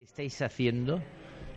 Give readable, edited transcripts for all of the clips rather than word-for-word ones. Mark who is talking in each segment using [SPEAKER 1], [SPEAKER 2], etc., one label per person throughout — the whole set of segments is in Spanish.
[SPEAKER 1] estáis haciendo?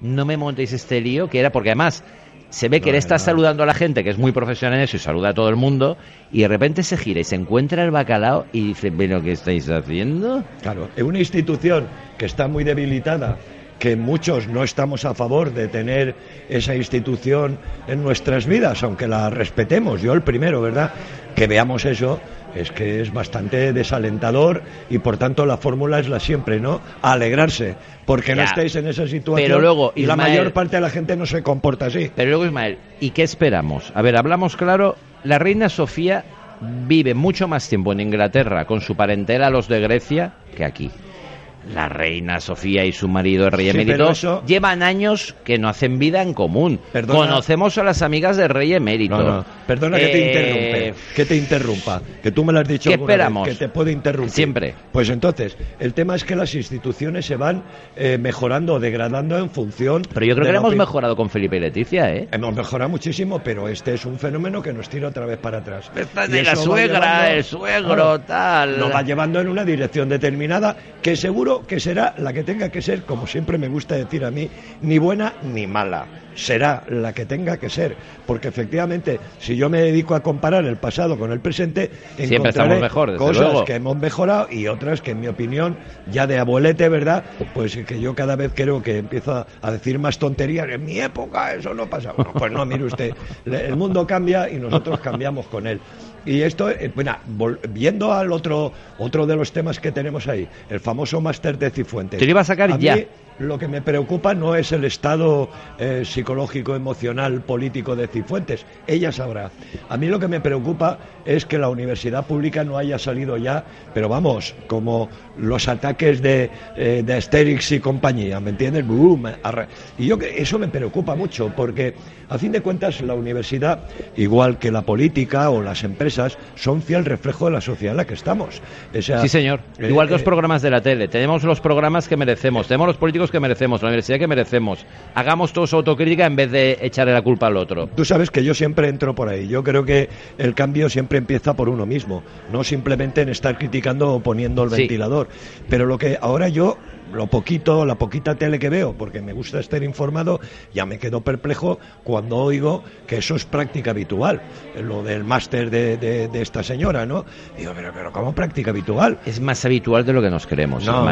[SPEAKER 1] No me montéis este lío, que era porque además se ve que él está saludando a la gente, que es muy profesional en eso, y saluda a todo el mundo, y de repente se gira y se encuentra el bacalao y dice, ¿pero qué estáis haciendo?
[SPEAKER 2] Claro, es una institución que está muy debilitada, que muchos no estamos a favor de tener esa institución en nuestras vidas, aunque la respetemos, yo el primero, ¿verdad? Que veamos eso, es que es bastante desalentador y por tanto la fórmula es la siempre, ¿no? Alegrarse, porque no estáis en esa situación,
[SPEAKER 1] pero luego,
[SPEAKER 2] y la mayor parte de la gente no se comporta así.
[SPEAKER 1] Pero luego, Ismael, ¿y qué esperamos? A ver, hablamos claro, la reina Sofía vive mucho más tiempo en Inglaterra con su parentela, los de Grecia, que aquí. La reina Sofía y su marido, el rey emérito, llevan años que no hacen vida en común.
[SPEAKER 2] Perdona.
[SPEAKER 1] Conocemos a las amigas del rey emérito.
[SPEAKER 2] No. Perdona que te interrumpa, que tú me lo has dicho
[SPEAKER 1] ¿qué
[SPEAKER 2] alguna
[SPEAKER 1] esperamos?
[SPEAKER 2] vez, que te puedo interrumpir.
[SPEAKER 1] Siempre.
[SPEAKER 2] Pues entonces, el tema es que las instituciones se van mejorando o degradando en función...
[SPEAKER 1] Pero yo creo que lo hemos mejorado con Felipe y Leticia, ¿eh?
[SPEAKER 2] Hemos mejorado muchísimo, pero este es un fenómeno que nos tira otra vez para atrás.
[SPEAKER 1] De la suegra, el suegro, tal...
[SPEAKER 2] Nos va llevando en una dirección determinada que seguro que será la que tenga que ser, como siempre me gusta decir a mí, ni buena ni mala. Será la que tenga que ser, porque efectivamente, si yo me dedico a comparar el pasado con el presente,
[SPEAKER 1] siempre estamos mejor, desde
[SPEAKER 2] cosas
[SPEAKER 1] luego,
[SPEAKER 2] que hemos mejorado y otras que, en mi opinión, ya de abuelete, ¿verdad? Pues que yo cada vez creo que empiezo a decir más tonterías. En mi época eso no pasaba. Bueno, pues no, mire usted, el mundo cambia y nosotros cambiamos con él. Y esto, bueno, viendo al otro de los temas que tenemos ahí, el famoso máster de Cifuentes.
[SPEAKER 1] Te lo iba a sacar ya.
[SPEAKER 2] Lo que me preocupa no es el estado psicológico, emocional, político de Cifuentes. Ella sabrá. A mí lo que me preocupa es que la universidad pública no haya salido ya, pero vamos, como los ataques de Asterix y compañía, ¿me entiendes? Y eso me preocupa mucho, porque a fin de cuentas la universidad, igual que la política o las empresas, son fiel reflejo de la sociedad en la que estamos. O sea,
[SPEAKER 1] sí, señor. Igual que los programas de la tele. Tenemos los programas que merecemos, tenemos los políticos que merecemos, la universidad que merecemos. Hagamos todos autocrítica en vez de echarle la culpa al otro.
[SPEAKER 2] Tú sabes que yo siempre entro por ahí. Yo creo que el cambio siempre empieza por uno mismo, no simplemente en estar criticando o poniendo el ventilador. Pero lo que ahora yo... la poquita tele que veo, porque me gusta estar informado, ya me quedo perplejo cuando oigo que eso es práctica habitual, lo del máster de esta señora, ¿no? Digo, pero ¿cómo práctica habitual?
[SPEAKER 1] Es más habitual de lo que nos creemos,
[SPEAKER 2] No,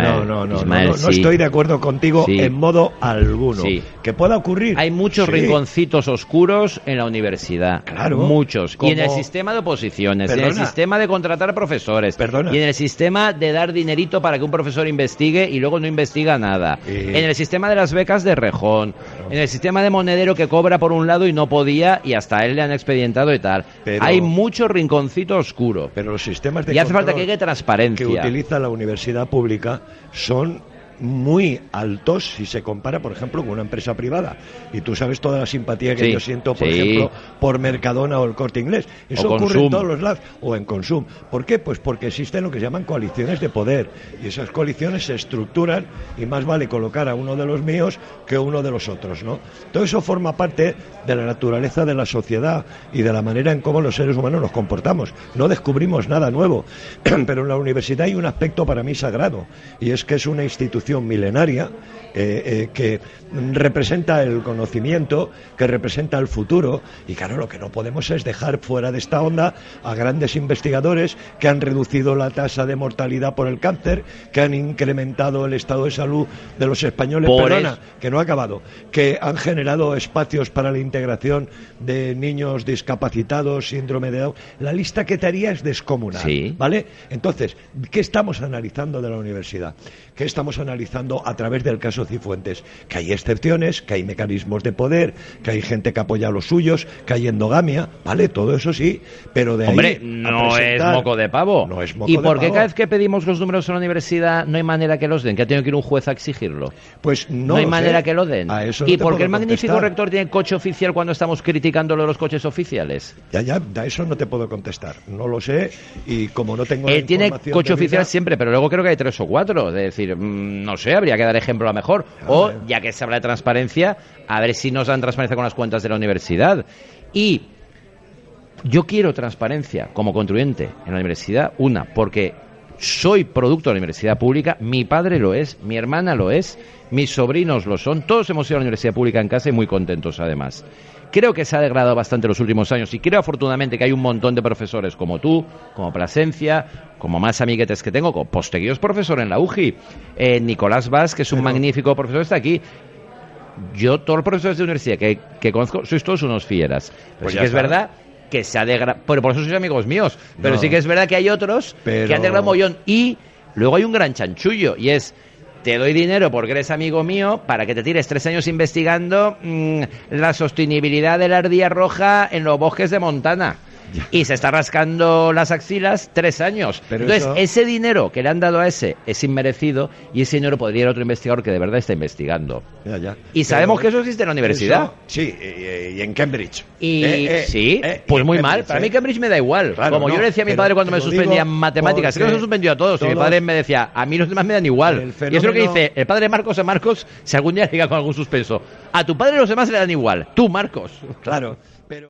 [SPEAKER 1] Ismael.
[SPEAKER 2] No estoy de acuerdo contigo en modo alguno. ¿Que pueda ocurrir?
[SPEAKER 1] Hay muchos rinconcitos oscuros en la universidad.
[SPEAKER 2] Claro.
[SPEAKER 1] Muchos. Y en el sistema de oposiciones, y en el sistema de contratar profesores, y en el sistema de dar dinerito para que un profesor investigue y luego no investiga nada. En el sistema de las becas de Rejón, en el sistema de Monedero, que cobra por un lado y no podía, y hasta a él le han expedientado y tal. Hay mucho rinconcito oscuro.
[SPEAKER 2] Pero los sistemas de
[SPEAKER 1] y hace falta que haya transparencia.
[SPEAKER 2] Que utiliza la universidad pública son muy altos si se compara, por ejemplo, con una empresa privada. Y tú sabes toda la simpatía que yo siento, por ejemplo, por Mercadona o el Corte Inglés. Eso ocurre en todos los lados. O en Consum. ¿Por qué? Pues porque existen lo que se llaman coaliciones de poder. Y esas coaliciones se estructuran y más vale colocar a uno de los míos que uno de los otros, ¿no? Todo eso forma parte de la naturaleza de la sociedad y de la manera en cómo los seres humanos nos comportamos. No descubrimos nada nuevo. Pero en la universidad hay un aspecto para mí sagrado. Y es que es una institución milenaria que representa el conocimiento, que representa el futuro, y claro, lo que no podemos es dejar fuera de esta onda a grandes investigadores que han reducido la tasa de mortalidad por el cáncer, que han incrementado el estado de salud de los españoles, que no ha acabado, que han generado espacios para la integración de niños discapacitados, síndrome de Down. La lista que te haría es descomunal, ¿vale? Entonces, ¿qué estamos analizando de la universidad? ¿Qué estamos analizando a través del caso Cifuentes? Que hay excepciones, que hay mecanismos de poder, que hay gente que apoya a los suyos, que hay endogamia, ¿vale? Todo eso sí, pero de
[SPEAKER 1] ahí no es moco de pavo.
[SPEAKER 2] No es moco
[SPEAKER 1] ¿Y
[SPEAKER 2] de
[SPEAKER 1] por qué
[SPEAKER 2] pavo?
[SPEAKER 1] Cada vez que pedimos los números en la universidad no hay manera que los den? ¿Que ha tenido que ir un juez a exigirlo?
[SPEAKER 2] Pues
[SPEAKER 1] no hay manera que lo den. ¿Y por qué el magnífico rector tiene coche oficial cuando estamos criticándolo de los coches oficiales?
[SPEAKER 2] Ya, de eso no te puedo contestar. No lo sé, y como no tengo
[SPEAKER 1] Él tiene coche oficial siempre, pero luego creo que hay 3 o 4. Es decir, no sé, habría que dar ejemplo a lo mejor. O, ya que se habla de transparencia, a ver si nos dan transparencia con las cuentas de la universidad. Y yo quiero transparencia como contribuyente en la universidad, porque soy producto de la universidad pública, mi padre lo es, mi hermana lo es, mis sobrinos lo son, todos hemos ido a la universidad pública en casa y muy contentos además. Creo que se ha degradado bastante en los últimos años y creo afortunadamente que hay un montón de profesores como tú, como Plasencia, como más amiguetes que tengo, como Posteguillo es profesor en la UJI, Nicolás Vaz, que es un magnífico profesor, está aquí. Yo, todos los profesores de universidad que conozco, sois todos unos fieras. Pues sí que es verdad que se ha degradado, pero por eso sois amigos míos, pero sí que es verdad que hay otros que han degradado mogollón. Y luego hay un gran chanchullo, y es: te doy dinero porque eres amigo mío para que te tires 3 años investigando la sostenibilidad de la ardilla roja en los bosques de Montana. Y se está rascando las axilas 3 años. Pero entonces, ese dinero que le han dado a ese es inmerecido, y ese dinero podría ir a otro investigador que de verdad está investigando. Y sabemos que eso existe en la universidad.
[SPEAKER 2] Eso, sí, y en Cambridge.
[SPEAKER 1] Pues muy mal. Para mí Cambridge me da igual. Claro, como yo le decía a mi padre cuando me suspendían matemáticas, creo que se suspendió a todos, y mi padre me decía, a mí los demás me dan igual. Y es lo que dice el padre de Marcos a Marcos, si algún día llega con algún suspenso. A tu padre los demás le dan igual. Tú, Marcos.
[SPEAKER 2] Claro. Pero